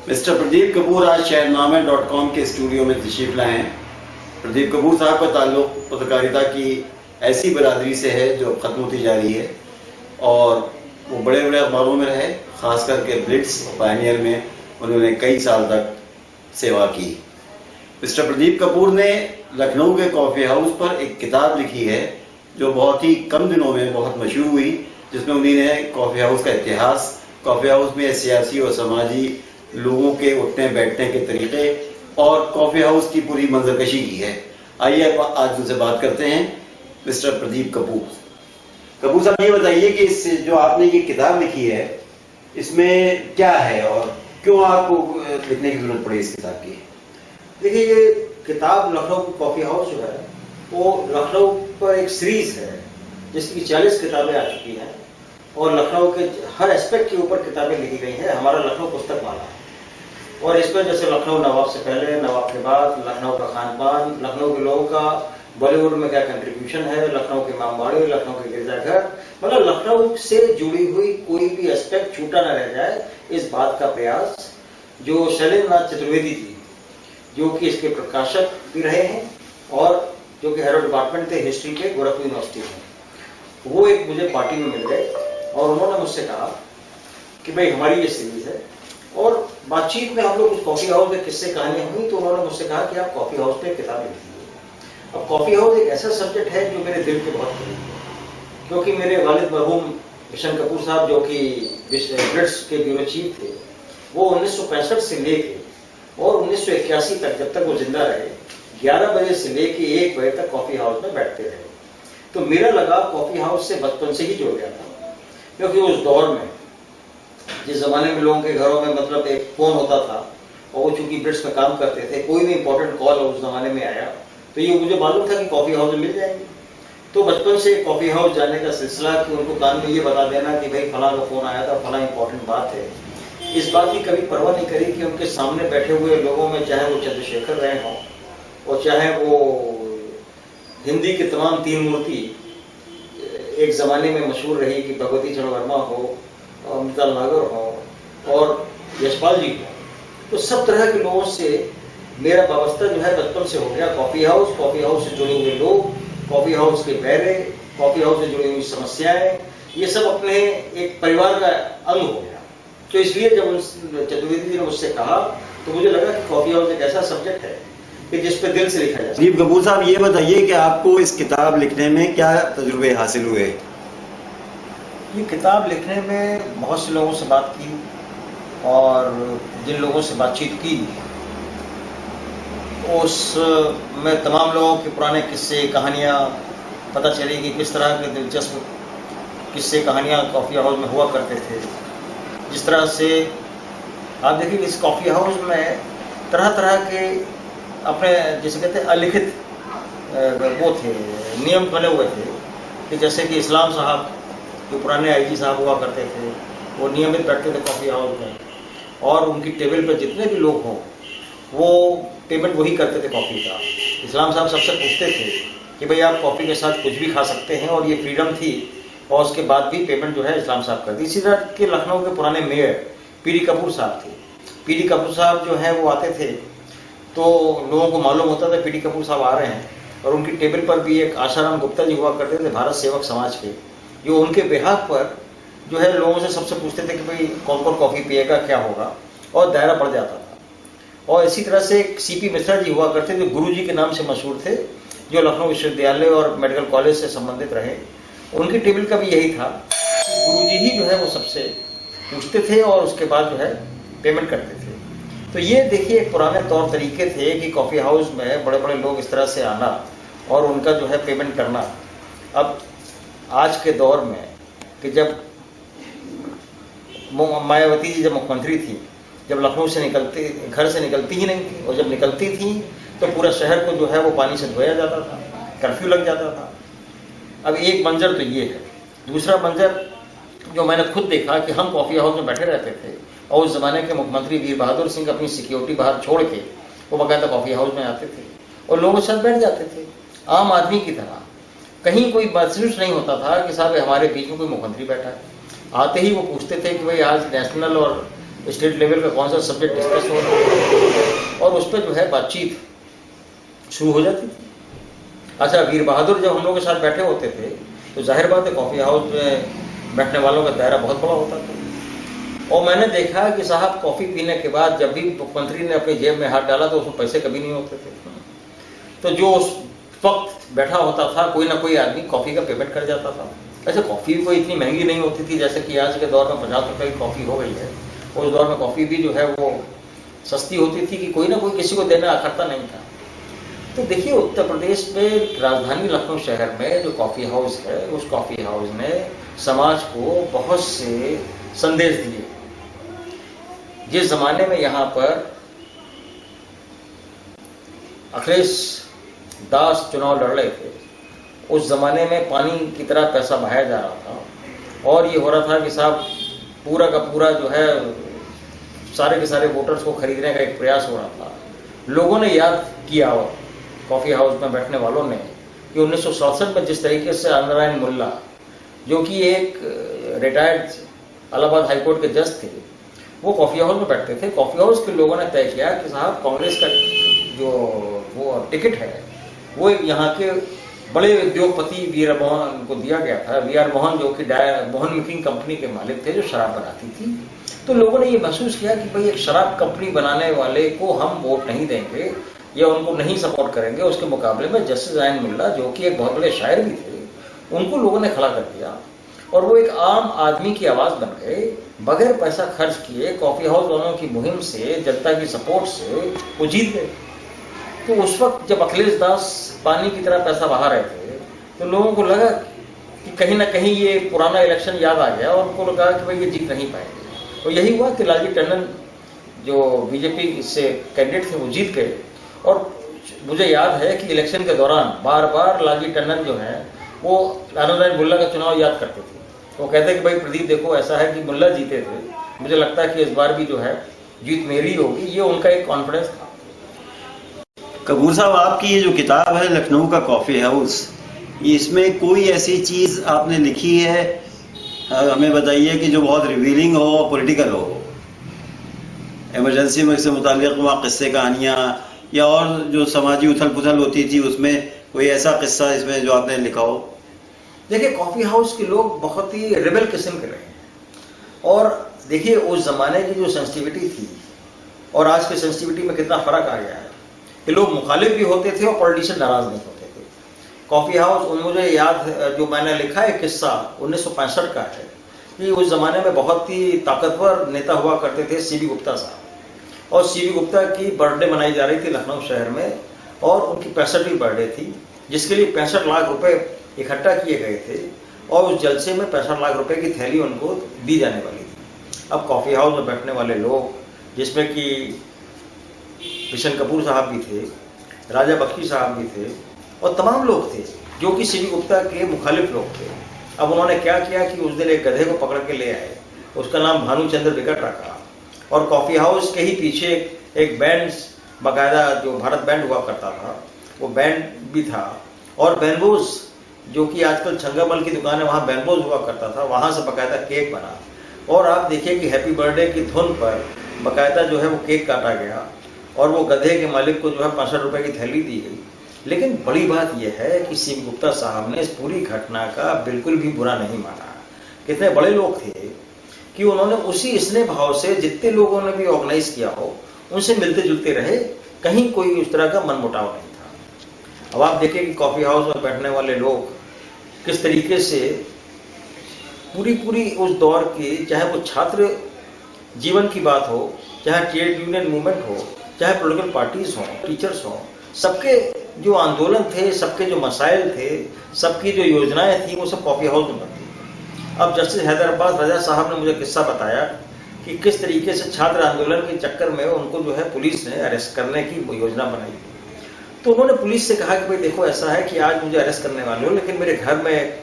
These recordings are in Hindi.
मिस्टर प्रदीप कपूर आज shahnama.com के स्टूडियो में तशरीफ लाए हैं। प्रदीप कपूर साहब का ताल्लुक पत्रकारिता की ऐसी बरादरी से है जो ख़त्म होती जा रही है और वो बड़े बड़े अखबारों में रहे, ख़ास करके ब्लिट्स और पायनियर में उन्होंने कई साल तक सेवा की। मिस्टर प्रदीप कपूर ने लखनऊ के कॉफ़ी हाउस पर एक किताब लिखी है जो बहुत ही कम दिनों में बहुत मशहूर हुई, जिसमें उन्होंने कॉफ़ी हाउस का इतिहास, कॉफ़ी हाउस में सियासी और समाजी लोगों के उठने बैठने के तरीके और कॉफ़ी हाउस की पूरी मंजरकशी की है। आइए आज उनसे बात करते हैं। मिस्टर प्रदीप कपूर साहब, ये बताइए कि इस जो आपने ये किताब लिखी है इसमें क्या है और क्यों आपको लिखने की जरूरत पड़ी इस किताब की? देखिए, ये किताब लखनऊ कॉफ़ी हाउस जो है वो लखनऊ पर एक सीरीज है जिसकी 40 किताबें आ चुकी हैं और लखनऊ के हर एस्पेक्ट के ऊपर किताबें लिखी गई हैं। हमारा लखनऊ पुस्तक माला है और इसमें जैसे लखनऊ नवाब से पहले, नवाब के बाद, लखनऊ का खान पान, लखनऊ के लोगों का बॉलीवुड में क्या कंट्रीब्यूशन है, लखनऊ के इमामबाड़े, लखनऊ के गिरजाघर, मतलब लखनऊ से जुड़ी हुई कोई भी एस्पेक्ट छूटा न रह जाए, इस बात का प्रयास जो शैलेंद्रनाथ चतुर्वेदी जी, जो कि इसके प्रकाशक भी रहे हैं और जो कि हेड डिपार्टमेंट थे हिस्ट्री के गोरखपुर यूनिवर्सिटी में, वो एक मुझे पार्टी में मिल गए और उन्होंने मुझसे कहा कि भाई हमारी ये सीरीज है। और बातचीत में हम लोग कुछ कॉफ़ी हाउस में किस्से कहानियां हुई तो उन्होंने मुझसे कहा कि आप कॉफ़ी हाउस पे किताब लिखिए। अब कॉफ़ी हाउस एक ऐसा सब्जेक्ट है जो मेरे दिल के बहुत करीब है, क्योंकि मेरे वालिद मरहूम किशन कपूर साहब जो कि ब्लिट्स के ब्यूरो चीफ थे, वो 1965 से लेके और 1981 तक, जब तक वो जिंदा रहे, 11 बजे से लेके 1 बजे तक कॉफ़ी हाउस में बैठते रहे। तो मेरा लगाव कॉफ़ी हाउस से बचपन से ही जुड़ गया था, क्योंकि उस दौर में जिस जमाने में लोगों के घरों में मतलब एक फोन होता था और वो चूंकि ब्रिट्स में काम करते थे, कोई भी इंपॉर्टेंट कॉल उस जमाने में आया तो ये मुझे मालूम था कि कॉफ़ी हाउस में मिल जाएंगे। तो बचपन से कॉफ़ी हाउस जाने का सिलसिला कि उनको कान में ये बता देना कि भाई फलां का फोन आया था, फलां इंपॉर्टेंट बात है, इस बात की कभी परवाह नहीं करी कि उनके सामने बैठे हुए लोगों में चाहे वो चंद्रशेखर रहे हों और चाहे वो हिंदी की तमाम 3 मूर्ति एक जमाने में मशहूर रही कि भगवती चरण वर्मा हो, अमिताभ नागर हो और यशपाल जी हो, तो सब तरह के लोगों से मेरा वाबस्ता जो है बचपन से हो गया। कॉफ़ी हाउस से जुड़े हुए लोग, कॉफ़ी हाउस के बैरे, कॉफ़ी हाउस से जुड़ी हुई समस्याएं, ये सब अपने एक परिवार का अंग हो गया। तो इसलिए जब चतुर्वेदी जी ने मुझसे कहा तो मुझे लगा कि कॉफ़ी हाउस एक ऐसा सब्जेक्ट है कि जिस पे दिल से लिखा जाए। प्रदीप कपूर साहब, ये बताइए कि आपको इस किताब लिखने में क्या तजुर्बे हासिल हुए? ये किताब लिखने में बहुत से लोगों से बात की और जिन लोगों से बातचीत की उस में तमाम लोगों के पुराने किस्से कहानियाँ पता चली कि किस तरह के दिलचस्प किस्से कहानियाँ कॉफ़ी हाउस में हुआ करते थे। जिस तरह से आप देखिए इस कॉफ़ी हाउस में तरह तरह के अपने जिसे कहते हैं अलिखित वो थे, नियम बने हुए थे कि जैसे कि इस्लाम साहब जो पुराने आईजी साहब हुआ करते थे, वो नियमित बैठते थे कॉफ़ी हाउस में और उनकी टेबल पर जितने भी लोग हों वो पेमेंट वही करते थे कॉफ़ी का। इस्लाम साहब सबसे पूछते थे कि भाई आप कॉफ़ी के साथ कुछ भी खा सकते हैं और ये फ्रीडम थी, और उसके बाद भी पेमेंट जो है इस्लाम साहब कर दी। इसी तरह के लखनऊ के पुराने मेयर पीडी कपूर साहब थे। पीडी कपूर साहब जो है वो आते थे तो लोगों को मालूम होता था पीडी कपूर साहब आ रहे हैं, और उनकी टेबल पर भी एक आशाराम गुप्ता जी हुआ करते थे भारत सेवक समाज के, जो उनके बिहाफ पर जो है लोगों से सबसे पूछते थे कि भाई कौन कौन कॉफ़ी पिएगा, क्या होगा, और दायरा बढ़ जाता था। और इसी तरह से सीपी मिश्रा जी हुआ करते थे, गुरु जी के नाम से मशहूर थे, जो लखनऊ विश्वविद्यालय और मेडिकल कॉलेज से संबंधित रहे। उनकी टेबल का भी यही था, गुरु जी ही जो है वो सबसे पूछते थे और उसके बाद जो है पेमेंट करते थे। तो ये देखिए एक पुराने तौर तरीके थे कि कॉफ़ी हाउस में बड़े बड़े लोग इस तरह से आना और उनका जो है पेमेंट करना। अब आज के दौर में कि जब मायावती जी जब मुख्यमंत्री थी, जब लखनऊ से घर से निकलती ही नहीं थी, और जब निकलती थी तो पूरा शहर को जो है वो पानी से धोया जाता था, कर्फ्यू लग जाता था। अब एक मंजर तो ये है। दूसरा मंजर जो मैंने खुद देखा कि हम कॉफ़ी हाउस में बैठे रहते थे और उस ज़माने के मुख्यमंत्री वीर बहादुर सिंह अपनी सिक्योरिटी बाहर छोड़ के वो बाकायदा कॉफ़ी हाउस में आते थे और लोगों के साथ बैठ जाते थे आम आदमी की तरह। कहीं कोई महसूस नहीं होता था कि साहब हमारे बीच में कोई मुख्यमंत्री बैठा है। आते ही वो पूछते थे कि भाई आज नेशनल और स्टेट लेवल का कौन सा सब्जेक्ट डिस्कस हो रहा है, और उस पर जो है बातचीत शुरू हो जाती थी। अच्छा, वीर बहादुर जब हम लोग के साथ बैठे होते थे तो जाहिर बात है कॉफ़ी हाउस में बैठने वालों का दायरा बहुत बड़ा होता था, और मैंने देखा कि साहब कॉफ़ी पीने के बाद जब भी मुख्यमंत्री ने अपनी जेब में हाथ डाला तो उसमें पैसे कभी नहीं होते थे। तो जो उस वक्त बैठा होता था कोई ना कोई आदमी कॉफ़ी का पेमेंट कर जाता था। ऐसे कॉफ़ी भी कोई इतनी महंगी नहीं होती थी जैसे कि आज के दौर में 50 रुपये की कॉफ़ी हो गई है। उस दौर में कॉफ़ी भी जो है वो सस्ती होती थी कि कोई ना कोई किसी को देना अखरता नहीं था। तो देखिए, उत्तर प्रदेश में राजधानी लखनऊ शहर में जो कॉफ़ी हाउस है, उस कॉफ़ी हाउस ने समाज को बहुत से संदेश दिए। जिस जमाने में यहाँ पर अखिलेश दास चुनाव लड़ रहे थे, उस जमाने में पानी की तरह पैसा बहाया जा रहा था, और ये हो रहा था कि साहब पूरा का पूरा जो है सारे के सारे वोटर्स को खरीदने का एक प्रयास हो रहा था। लोगों ने याद किया कॉफ़ी हाउस में बैठने वालों ने कि 1967 में जिस तरीके से नारायण मुल्ला, जो कि एक रिटायर्ड इलाहाबाद हाईकोर्ट के जज थे, वो कॉफ़ी हाउस में बैठते थे। कॉफ़ी हाउस के लोगों ने तय किया कि साहब कांग्रेस का जो वो टिकट है वो यहाँ के बड़े उद्योगपति वी आर मोहन को दिया गया था। वी आर मोहन जो कि मोहन मेकिंग कंपनी के मालिक थे जो शराब बनाती थी। तो लोगों ने ये महसूस किया कि भाई एक शराब कंपनी बनाने वाले को हम वोट नहीं देंगे या उनको नहीं सपोर्ट करेंगे, उसके मुकाबले में जस्टिस नारायण मुल्ला जो कि एक बहुत बड़े शायर भी थे, उनको लोगों ने खड़ा कर दिया, और वो एक आम आदमी की आवाज बन गए। बगैर पैसा खर्च किए कॉफ़ी हाउस वालों की मुहिम से, जनता की सपोर्ट से वो जीत गए। तो उस वक्त जब अखिलेश दास पानी की तरह पैसा बहा रहे थे तो लोगों को लगा कि कहीं ना कहीं ये पुराना इलेक्शन याद आ गया, और उनको लगा कि भाई ये जीत नहीं पाएंगे। और यही हुआ कि लालजी टंडन जो बीजेपी से कैंडिडेट थे वो जीत गए। और मुझे याद है कि इलेक्शन के दौरान बार बार लालजी टंडन जो है वो नारायण मुल्ला का चुनाव याद करते थे। वो कहते कि भाई प्रदीप देखो, ऐसा है कि मुल्ला जीते थे, मुझे लगता है कि इस बार भी जो है जीत मेरी होगी। ये उनका एक कॉन्फिडेंस था। कपूर साहब, आपकी ये जो किताब है लखनऊ का कॉफ़ी हाउस, इसमें कोई ऐसी चीज़ आपने लिखी है, हमें बताइए, कि जो बहुत रिवीलिंग हो और पॉलिटिकल हो? इमरजेंसी में से मुताल्लिक़ वहाँ किस्से कहानियाँ या और जो समाजी उथल पुथल होती थी उसमें कोई ऐसा किस्सा इसमें जो आपने लिखा हो? देखिए, कॉफ़ी हाउस के लोग बहुत ही रेबल किस्म के रहे हैं, और देखिए उस जमाने की जो सेंसिटिविटी थी और आज के सेंसिटिविटी में कितना फर्क आ गया है कि लोग मुखालिफ भी होते थे और पॉलिटिशियन नाराज नहीं होते थे। कॉफ़ी हाउस, मुझे याद जो मैंने लिखा है किस्सा 1965 का है कि उस जमाने में बहुत ही ताकतवर नेता हुआ करते थे सीबी गुप्ता साहब, और सीबी गुप्ता की बर्थडे मनाई जा रही थी लखनऊ शहर में, और उनकी 65वीं बर्थडे थी, जिसके लिए 65 लाख रुपए इकट्ठा किए गए थे, और उस जलसे में 65 लाख रुपए की थैली उनको दी जाने वाली थी। अब कॉफ़ी हाउस में बैठने वाले लोग, जिसमें कि किशन कपूर साहब भी थे, राजा बख्शी साहब भी थे, और तमाम लोग थे जो कि सीबी गुप्ता के मुखालिफ लोग थे। अब उन्होंने क्या किया कि उस दिन एक गधे को पकड़ के ले आए, उसका नाम भानुचंद्र विकट रखा, और कॉफ़ी हाउस के ही पीछे एक बैंड, बाकायदा जो भारत बैंड हुआ करता था वो बैंड भी था, और बैनबोज जो कि आजकल छंगामल की दुकान है वहाँ बैनबोज हुआ करता था, वहाँ से बाकायदा केक बना, और आप देखिए कि हैप्पी बर्थडे की धुन पर बाकायदा जो है वो केक काटा गया, और वो गधे के मालिक को जो है 65 रुपए की थैली दी गई। लेकिन बड़ी बात यह है कि सीबी गुप्ता साहब ने इस पूरी घटना का बिल्कुल भी बुरा नहीं माना। कितने बड़े लोग थे कि उन्होंने उसी स्नेह भाव से जितने लोगों ने भी ऑर्गेनाइज किया हो उनसे मिलते जुलते रहे, कहीं कोई उस तरह का मनमुटाव नहीं था। अब आप देखिए कि कॉफ़ी हाउस में बैठने वाले लोग किस तरीके से पूरी उस दौर की, चाहे वो छात्र जीवन की बात हो, चाहे ट्रेड यूनियन मूवमेंट हो, चाहे पॉलिटिकल पार्टीज हों, टीचर्स हों, सबके जो आंदोलन थे, सबके जो मसाइल थे, सबकी जो योजनाएं थी, वो सब कॉफ़ी हाउस में बनती थी। अब जस्टिस हैदराबाद राजा साहब ने मुझे किस्सा बताया कि किस तरीके से छात्र आंदोलन के चक्कर में उनको जो है पुलिस ने अरेस्ट करने की योजना बनाई। तो उन्होंने पुलिस से कहा कि भाई देखो, ऐसा है कि आज मुझे अरेस्ट करने वाले हो, लेकिन मेरे घर में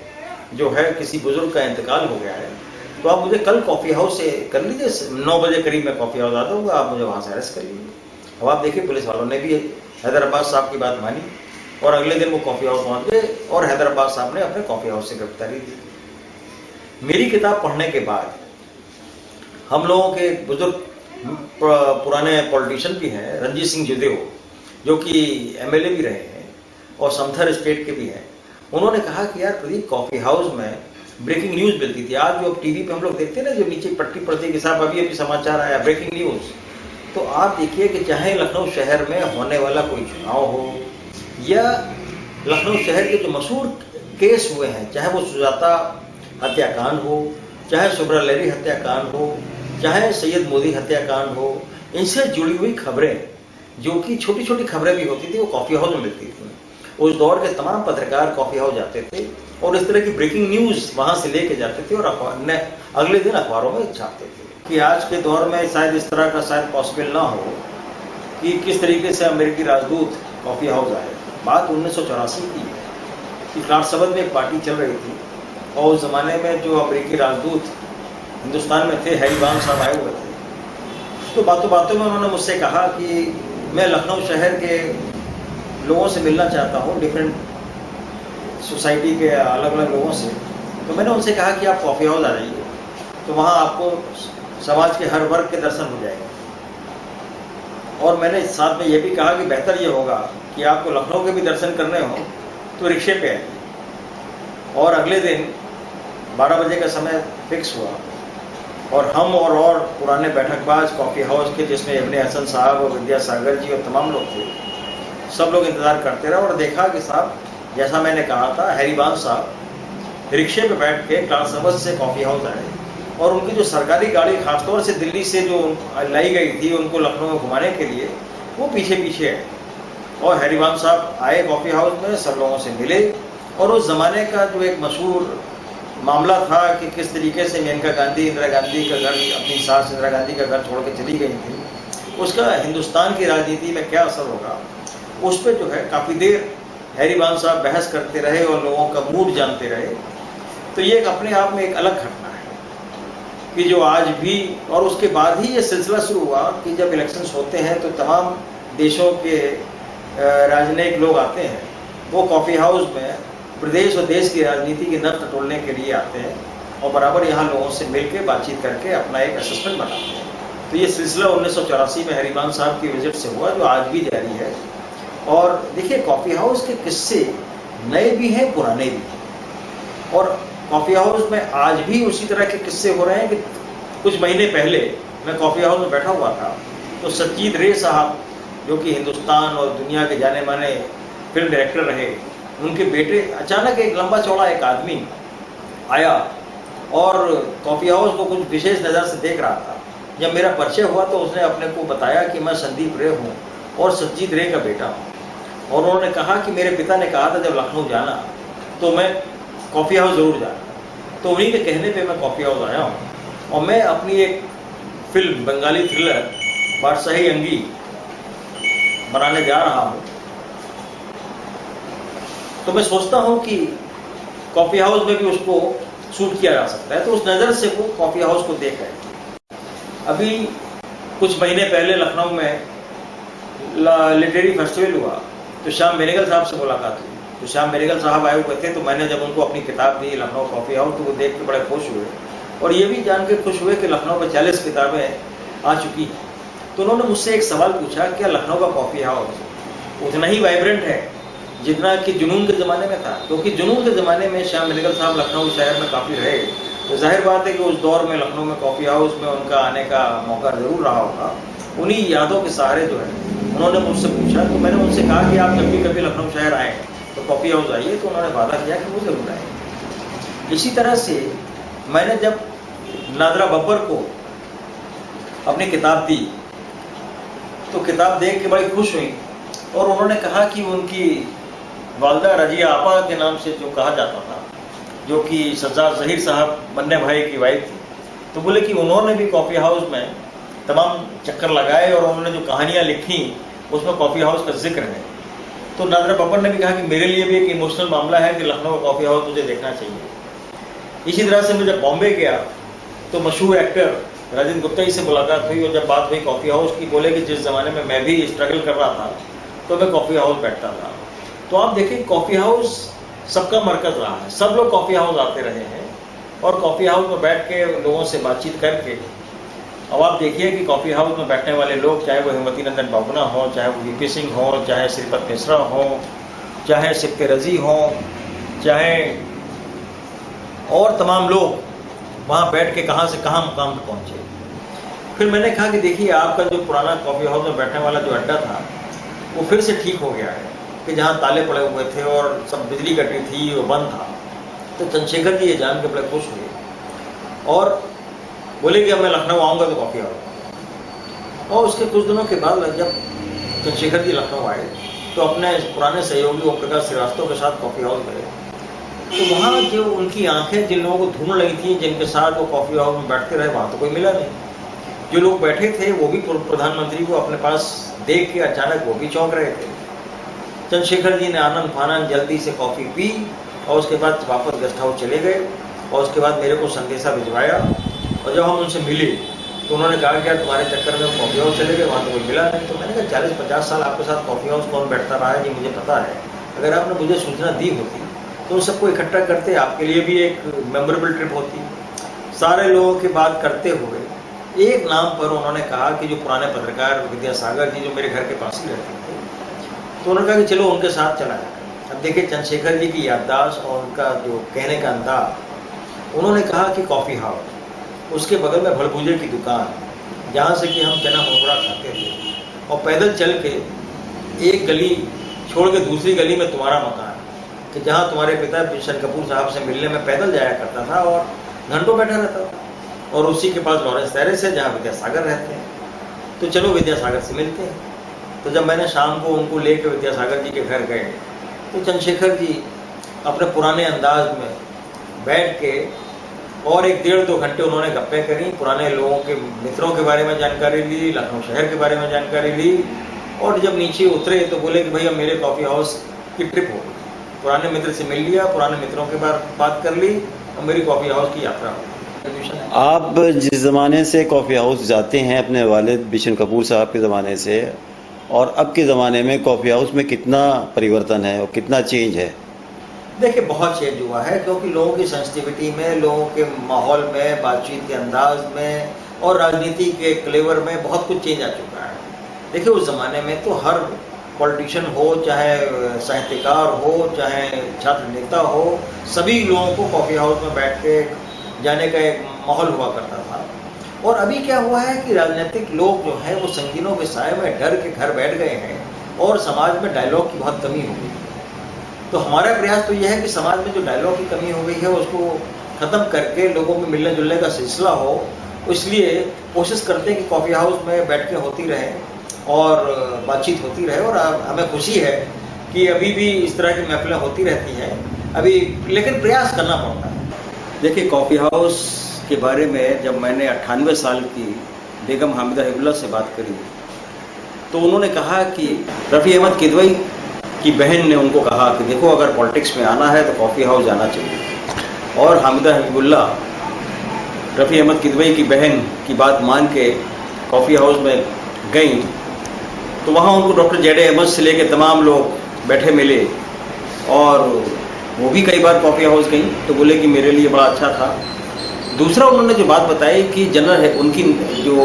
जो है किसी बुजुर्ग का इंतकाल हो गया है, तो आप मुझे कल कॉफ़ी हाउस से कर लीजिए, 9 बजे करीब मैं कॉफ़ी हाउस आ जाऊँगा, आप मुझे वहाँ से अरेस्ट कर लीजिए। अब आप देखिए, पुलिस वालों ने भी हैदराबाद साहब की बात मानी, और अगले दिन वो कॉफ़ी हाउस पहुँच गए, और हैदराबाद साहब ने अपने कॉफ़ी हाउस से गिरफ्तारी दी। मेरी किताब पढ़ने के बाद हम लोगों के बुजुर्ग पुराने पॉलिटिशियन भी हैं, रणजीत सिंह जयदेव, जो कि एमएलए भी रहे हैं और समथर स्टेट के भी हैं। उन्होंने कहा कि यार प्रदीप, कॉफ़ी हाउस में ब्रेकिंग न्यूज़ मिलती थी। आज जो टीवी पे हम लोग देखते हैं ना, जो नीचे पट्टी पड़ती है कि साहब अभी अभी समाचार आया, ब्रेकिंग न्यूज़, तो आप देखिए कि चाहे लखनऊ शहर में होने वाला कोई चुनाव हो या लखनऊ शहर के जो मशहूर केस हुए हैं, चाहे वो सुजाता हत्याकांड हो, चाहे सुब्रा लहरी हत्याकांड हो, चाहे सैयद मोदी हत्याकांड हो, इनसे जुड़ी हुई खबरें, जो कि छोटी छोटी खबरें भी होती थी, वो कॉफ़ी हाउस में मिलती थी। उस दौर के तमाम पत्रकार कॉफ़ी हाउस जाते थे और इस तरह की ब्रेकिंग न्यूज़ वहाँ से लेके जाते थे और अगले दिन अखबारों में छापते थे। कि आज के दौर में शायद इस तरह का शायद पॉसिबल ना हो कि किस तरीके से अमेरिकी राजदूत कॉफ़ी हाउस आए। बात 1984 की है कि क्लार्कसबर्ग में एक पार्टी चल रही थी और उस ज़माने में जो अमेरिकी राजदूत हिंदुस्तान में थे, हैरी बाम साहब आए हुए थे। तो बातों बातों में उन्होंने मुझसे कहा कि मैं लखनऊ शहर के लोगों से मिलना चाहता हूँ, डिफरेंट सोसाइटी के अलग अलग लोगों से। तो मैंने उनसे कहा कि आप कॉफ़ी हाउस आ जाइए, तो वहाँ आपको समाज के हर वर्ग के दर्शन हो जाएंगे। और मैंने साथ में ये भी कहा कि बेहतर ये होगा कि आपको लखनऊ के भी दर्शन करने हो तो रिक्शे पे आइए। और अगले दिन 12 बजे का समय फिक्स हुआ और हम और पुराने बैठकबाज कॉफ़ी हाउस के, जिसमें इब्ने हसन साहब और विद्यासागर जी और तमाम लोग थे, सब लोग इंतज़ार करते रहे। और देखा कि साहब, जैसा मैंने कहा था, हैरी बाम साहब रिक्शे पे बैठ के क्लार्कसबर्ग से कॉफ़ी हाउस आए और उनकी जो सरकारी गाड़ी खासतौर से दिल्ली से जो लाई गई थी उनको लखनऊ में घुमाने के लिए, वो पीछे पीछे है। और हैरी बाम साहब आए कॉफ़ी हाउस में, सब लोगों से मिले और उस ज़माने का जो एक मशहूर मामला था कि किस तरीके से मेनका गांधी इंदिरा गांधी का घर, अपनी सास इंदिरा गांधी का घर छोड़ के चली गई थी, उसका हिंदुस्तान की राजनीति में क्या असर होगा, उस पर जो है काफ़ी देर हैरी बाम साहब बहस करते रहे और लोगों का मूड जानते रहे। तो ये एक अपने आप में एक अलग घटना है कि जो आज भी, और उसके बाद ही ये सिलसिला शुरू हुआ कि जब इलेक्शंस होते हैं तो तमाम देशों के राजनयिक लोग आते हैं, वो कॉफ़ी हाउस में प्रदेश और देश की राजनीति की नब्ज़ टटोलने के लिए आते हैं और बराबर यहाँ लोगों से मिल के बातचीत करके अपना एक असेसमेंट बनाते हैं। तो ये सिलसिला 1984 में हैरी बाम साहब की विजिट से हुआ, जो आज भी जारी है। और देखिए, कॉफ़ी हाउस के किस्से नए भी हैं, पुराने भी हैं, और कॉफ़ी हाउस में आज भी उसी तरह के किस्से हो रहे हैं कि कुछ महीने पहले मैं कॉफ़ी हाउस में बैठा हुआ था तो सच्चिद रे साहब, जो कि हिंदुस्तान और दुनिया के जाने माने फिल्म डायरेक्टर रहे, उनके बेटे, अचानक एक लंबा चौड़ा एक आदमी आया और कॉफ़ी हाउस को कुछ विशेष नज़र से देख रहा था। जब मेरा परिचय हुआ तो उसने अपने को बताया कि मैं संदीप रे हूँ और सच्चिद रे का बेटा हूँ। और उन्होंने कहा कि मेरे पिता ने कहा था जब लखनऊ जाना तो मैं कॉफ़ी हाउस ज़रूर जाना। तो उन्हीं के कहने पे मैं कॉफ़ी हाउस आया हूँ और मैं अपनी एक फिल्म, बंगाली थ्रिलर बादशाही अंगी बनाने जा रहा हूँ। तो मैं सोचता हूँ कि कॉफ़ी हाउस में भी उसको शूट किया जा सकता है। तो उस नज़र से वो कॉफ़ी हाउस को देख रहे थे। अभी कुछ महीने पहले लखनऊ में लिटरेरी फेस्टिवल हुआ तो श्याम बेनेगल साहब से मुलाकात हुई। तो श्याम बेनेगल साहब आए हुए थे, तो मैंने जब उनको अपनी किताब दी लखनऊ कॉफ़ी हाउस, तो वो देख के बड़े खुश हुए और ये भी जान के खुश हुए कि लखनऊ में 40 किताबें आ चुकी हैं। तो उन्होंने मुझसे एक सवाल पूछा, क्या लखनऊ का कॉफ़ी हाउस उतना ही वाइब्रेंट है जितना कि जुनून के ज़माने में था? क्योंकि जुनून के ज़माने में श्याम बेनेगल साहब लखनऊ शहर में काफ़ी रहे, तो जाहिर बात है कि उस दौर में लखनऊ में कॉफ़ी हाउस में उनका आने का मौका ज़रूर रहा होगा। उन्हीं यादों के सहारे जो है उन्होंने मुझसे पूछा। तो मैंने उनसे कहा कि आप जब भी कभी लखनऊ शहर आए तो कॉफ़ी हाउस आइए। तो उन्होंने वादा किया कि वो ज़रूर आए। इसी तरह से मैंने जब नादरा बब्बर को अपनी किताब दी तो किताब देख के बड़ी खुश हुई और उन्होंने कहा कि उनकी वालदा रजिया आपा के नाम से जो कहा जाता था, जो कि सज्जाद ज़हीर साहब बन्ने भाई की वाइफ थी, तो बोले कि उन्होंने भी कॉफ़ी हाउस में तमाम चक्कर लगाए और उन्होंने जो कहानियाँ लिखी उसमें कॉफ़ी हाउस का जिक्र है। तो नादरा बब्बर ने भी कहा कि मेरे लिए भी एक इमोशनल मामला है कि लखनऊ का कॉफ़ी हाउस मुझे देखना चाहिए। इसी तरह से मैं जब बॉम्बे गया तो मशहूर एक्टर राजेंद्र गुप्ता जी से मुलाकात हुई और जब बात हुई कॉफ़ी हाउस की, बोले कि जिस ज़माने में मैं भी स्ट्रगल कर रहा था तो मैं कॉफ़ी हाउस बैठता था। तो आप देखिए, कॉफ़ी हाउस सबका मरकज़ रहा है, सब लोग कॉफ़ी हाउस आते रहे हैं और कॉफ़ी हाउस में बैठ के लोगों से बातचीत करके अब आप देखिए कि कॉफ़ी हाउस में बैठने वाले लोग, चाहे वो हेमवती नंदन बाबुना हो, चाहे वो वीपी सिंह हो, चाहे श्रीपद मिश्रा हो, चाहे सिक्के रजी हो, चाहे और तमाम लोग वहाँ बैठ के कहाँ से कहाँ मुकाम पर पहुँचे। फिर मैंने कहा कि देखिए, आपका जो पुराना कॉफ़ी हाउस में बैठने वाला जो अड्डा था वो फिर से ठीक हो गया है कि जहाँ ताले पड़े हुए थे और सब बिजली कटी थी, वो बंद था। तो चंद्रशेखर जी ये जान के बड़े खुश हुए और बोले कि अब मैं लखनऊ आऊँगा तो कॉफ़ी हाउस। और उसके कुछ दिनों के बाद जब चंद्रशेखर जी लखनऊ आए तो अपने पुराने सहयोगी ओम प्रकाश श्रीवास्तव के साथ कॉफ़ी हाउस गए। तो वहाँ जो उनकी आंखें जिन लोगों को ढूंढ रही थी, जिनके साथ वो कॉफ़ी हाउस में बैठते रहे, वहाँ तो कोई मिला नहीं। जो लोग बैठे थे वो भी प्रधानमंत्री को अपने पास देख के अचानक वो भी चौंक रहे थे। चंद्रशेखर जी ने आनंद फानन जल्दी से कॉफ़ी पी और उसके बाद वापस गेस्ट हाउस चले गए और उसके बाद मेरे को संदेशा भिजवाया। और जब हम उनसे मिले तो उन्होंने कहा कि यार तुम्हारे चक्कर में कॉफ़ी हाउस चले गए, वहाँ तो कोई मिला नहीं। तो मैंने कहा 40-50 साल आपके साथ कॉफ़ी हाउस कौन बैठता रहा है, ये मुझे पता है। अगर आपने मुझे सूचना दी होती तो उन सबको इकट्ठा करते, आपके लिए भी एक मेमोरेबल ट्रिप होती। सारे लोगों की बात करते हुए एक नाम पर उन्होंने कहा कि जो पुराने पत्रकार विद्यासागर जी जो मेरे घर के पास ही रहते थे, तो उन्होंने कहा कि चलो उनके साथ चला जाए। अब देखिए चंद्रशेखर जी की याददाश्त और उनका जो कहने का अंदाज, उन्होंने कहा कि कॉफ़ी हाउस, उसके बगल में भड़भुजे की दुकान, जहाँ से कि हम चना मुरमुरा खाते थे, और पैदल चल के एक गली छोड़ के दूसरी गली में तुम्हारा मकान, कि जहाँ तुम्हारे पिता बिशन कपूर साहब से मिलने में पैदल जाया करता था और घंटों बैठा रहता था। और उसी के पास लॉरेंस टेरेस है जहाँ विद्यासागर रहते हैं, तो चलो विद्यासागर से मिलते हैं। तो जब मैंने शाम को उनको लेकर विद्यासागर जी के घर गए तो चंद्रशेखर जी अपने पुराने अंदाज में बैठ के और 1-1.5-2 घंटे उन्होंने गप्पें करी, पुराने लोगों के मित्रों के बारे में जानकारी ली, लखनऊ शहर के बारे में जानकारी ली। और जब नीचे उतरे तो बोले कि भैया मेरे कॉफ़ी हाउस की ट्रिप हो गई, पुराने मित्र से मिल लिया, पुराने मित्रों के बारे बात कर ली और मेरी कॉफ़ी हाउस की यात्रा हो गई। आप जिस ज़माने से कॉफ़ी हाउस जाते हैं अपने वालिद बिशन कपूर साहब के ज़माने से और अब के ज़माने में कॉफ़ी हाउस में कितना परिवर्तन है और कितना चेंज है? देखिए बहुत चेंज हुआ है, क्योंकि लोगों की सेंसिटिविटी में, लोगों के माहौल में, बातचीत के अंदाज में और राजनीति के क्लेवर में बहुत कुछ चेंज आ चुका है। देखिए उस ज़माने में तो हर पॉलिटिशियन हो, चाहे साहित्यकार हो, चाहे छात्र नेता हो, सभी लोगों को कॉफ़ी हाउस में बैठ के जाने का एक माहौल हुआ करता था। और अभी क्या हुआ है कि राजनीतिक लोग जो हैं वो संगीनों के साए में डर के घर बैठ गए हैं और समाज में डायलॉग की बहुत कमी हो गई। तो हमारा प्रयास तो यह है कि समाज में जो डायलॉग की कमी हो गई है उसको ख़त्म करके लोगों में मिलने जुलने का सिलसिला हो। इसलिए कोशिश करते हैं कि कॉफ़ी हाउस में बैठ के होती रहे और बातचीत होती रहे। और हमें खुशी है कि अभी भी इस तरह की महफिलें होती रहती हैं अभी, लेकिन प्रयास करना पड़ता है। देखिए कॉफ़ी हाउस के बारे में जब मैंने 98 साल की बेगम हामिदा हिबुल्लाह से बात करी तो उन्होंने कहा कि रफ़ी अहमद किदवई की बहन ने उनको कहा कि देखो अगर पॉलिटिक्स में आना है तो कॉफ़ी हाउस जाना चाहिए। और हामिदा हिबुल्लाह रफ़ी अहमद किदवई की बहन की बात मान के कॉफ़ी हाउस में गई तो वहाँ उनको डॉक्टर जेडे अहमद से लेके तमाम लोग बैठे मिले और वो भी कई बार कॉफ़ी हाउस गई तो बोले कि मेरे लिए बड़ा अच्छा था। दूसरा उन्होंने जो बात बताई कि जनरल है उनकी जो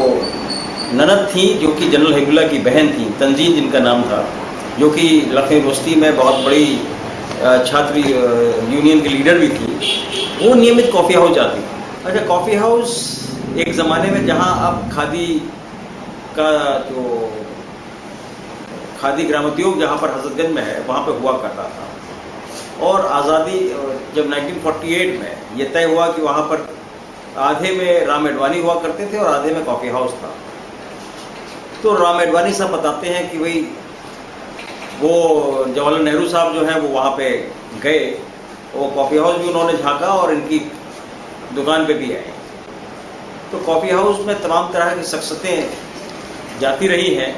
ननद थी जो कि जनरल हिबुल्लाह की बहन थी, तंजीन जिनका नाम था, जो कि लखनऊ यूनिवर्सिटी में बहुत बड़ी छात्र यूनियन की लीडर भी थी, वो नियमित कॉफ़ी हाउस जाती थी। अच्छा, कॉफ़ी हाउस एक ज़माने में जहाँ अब खादी का जो खादी ग्रामोद्योग जहाँ पर हजरतगंज में है वहाँ पर हुआ करता था। और आज़ादी जब 1948 में ये तय हुआ कि वहाँ पर आधे में राम एडवाणी हुआ करते थे और आधे में कॉफ़ी हाउस था। तो राम एडवाणी साहब बताते हैं कि भाई वो जवाहरलाल नेहरू साहब जो हैं वो वहाँ पे गए, वो कॉफ़ी हाउस भी उन्होंने झांका और इनकी दुकान पे भी आए। तो कॉफ़ी हाउस में तमाम तरह की शख्सियतें जाती रही हैं।